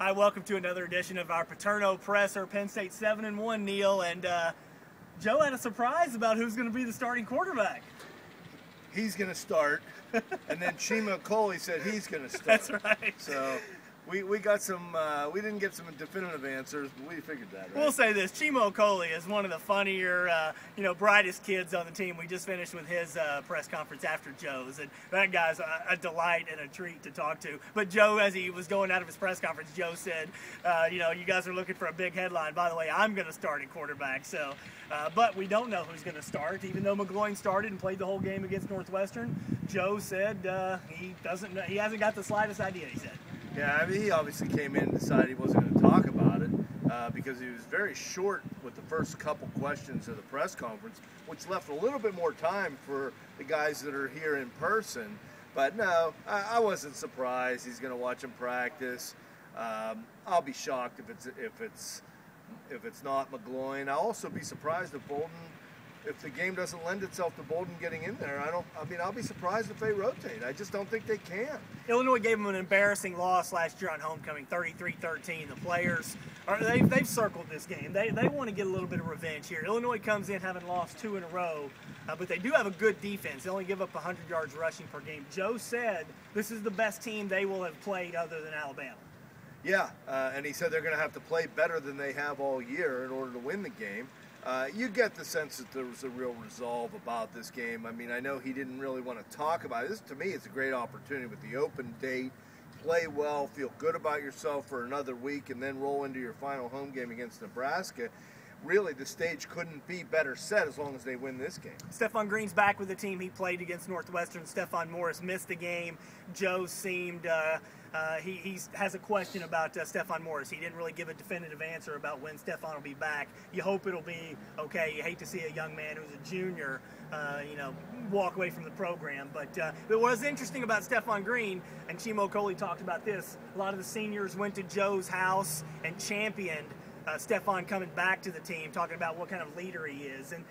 Hi, welcome to another edition of our Paterno Presser, Penn State 7-1, Neil. And Joe had a surprise about who's going to be the starting quarterback. He's going to start, and then Cory said he's going to start. That's right. So we got some, we didn't get some definitive answers, but we figured that, right? We'll say this, Cory is one of the funnier, brightest kids on the team. We just finished with his press conference after Joe's, and that guy's a delight and a treat to talk to. But Joe, as he was going out of his press conference, Joe said, you guys are looking for a big headline. By the way, I'm going to start at quarterback. So, but we don't know who's going to start. Even though McGloin started and played the whole game against Northwestern, Joe said he hasn't got the slightest idea, he said. Yeah, I mean, he obviously came in and decided he wasn't going to talk about it because he was very short with the first couple questions of the press conference, which left a little bit more time for the guys that are here in person. But no, I wasn't surprised. He's going to watch him practice. I'll be shocked if it's not McGloin. I'll also be surprised if the game doesn't lend itself to Bolden getting in there. I'll be surprised if they rotate. I just don't think they can. Illinois gave them an embarrassing loss last year on homecoming, 33-13. The players, they've circled this game. They want to get a little bit of revenge here. Illinois comes in having lost 2 in a row, but they do have a good defense. They only give up 100 yards rushing per game. Joe said this is the best team they will have played other than Alabama. Yeah, and he said they're going to have to play better than they have all year in order to win the game. You get the sense that there was a real resolve about this game. I mean, I know he didn't really want to talk about it. To me, it's a great opportunity with the open date. Play well, feel good about yourself for another week, and then roll into your final home game against Nebraska. Really, the stage couldn't be better set as long as they win this game. Stephon Green's back with the team. He played against Northwestern. Stephon Morris missed the game. Joe seemed he has a question about Stephon Morris. He didn't really give a definitive answer about when Stephon will be back. You hope it'll be okay. You hate to see a young man who's a junior, walk away from the program. But what was interesting about Stephon Green, and Cory talked about this, a lot of the seniors went to Joe's house and championed Stephon coming back to the team, talking about what kind of leader he is, and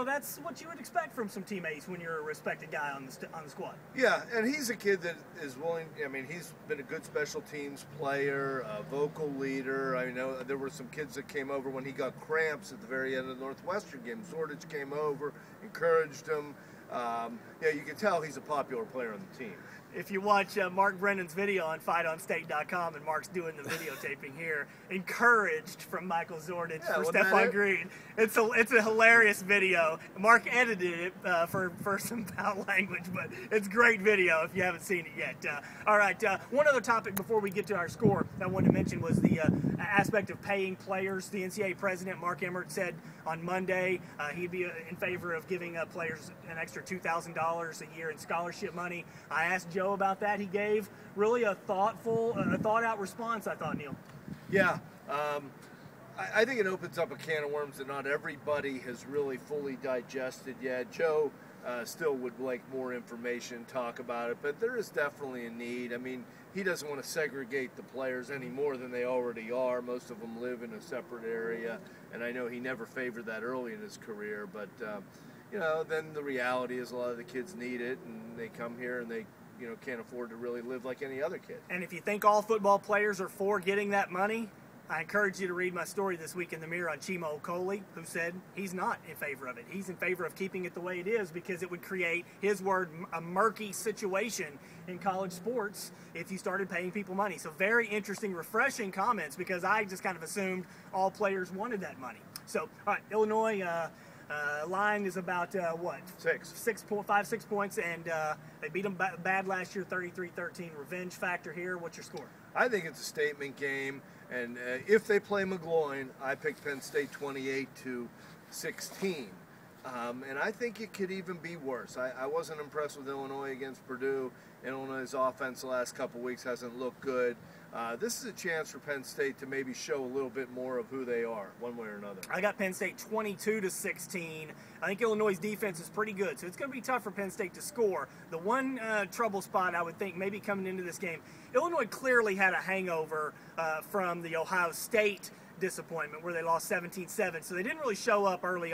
that's what you would expect from some teammates when you're a respected guy on the squad. Yeah, and he's a kid that is willing. I mean, he's been a good special teams player, a vocal leader. I know there were some kids that came over when he got cramps at the very end of the Northwestern game. Zordich came over, encouraged him. You can tell he's a popular player on the team. If you watch Mark Brennan's video on FightOnState.com, and Mark's doing the videotaping here, encouraged from Michael Zordich for Stephon Green. It's a hilarious video. Mark edited it for some foul language, but it's great video if you haven't seen it yet. All right, one other topic before we get to our score I wanted to mention was the aspect of paying players. The NCAA president, Mark Emmert, said on Monday he'd be in favor of giving players an extra $2,000 a year in scholarship money. I asked Joe about that. He gave really a thought-out response, I thought, Neil. Yeah, I think it opens up a can of worms that not everybody has really fully digested yet. Joe still would like more information, talk about it, but there is definitely a need. I mean, he doesn't want to segregate the players any more than they already are. Most of them live in a separate area, and I know he never favored that early in his career, but then the reality is a lot of the kids need it, and they come here and they can't afford to really live like any other kid. And if you think all football players are for getting that money, I encourage you to read my story this week in the Mirror on Cory, who said he's not in favor of it. He's in favor of keeping it the way it is because it would create, his word, a murky situation in college sports if you started paying people money. So very interesting, refreshing comments, because I just kind of assumed all players wanted that money. So, all right, Illinois line is about, what? 6 points, and they beat them bad last year, 33-13. Revenge factor here. What's your score? I think it's a statement game, and if they play McGloin, I picked Penn State 28-16. And I think it could even be worse. I wasn't impressed with Illinois against Purdue. Illinois' offense the last couple weeks hasn't looked good. This is a chance for Penn State to maybe show a little bit more of who they are, one way or another. I got Penn State 22-16. I think Illinois' defense is pretty good, so it's going to be tough for Penn State to score. The one trouble spot I would think maybe coming into this game, Illinois clearly had a hangover from the Ohio State disappointment where they lost 17-7, so they didn't really show up early on.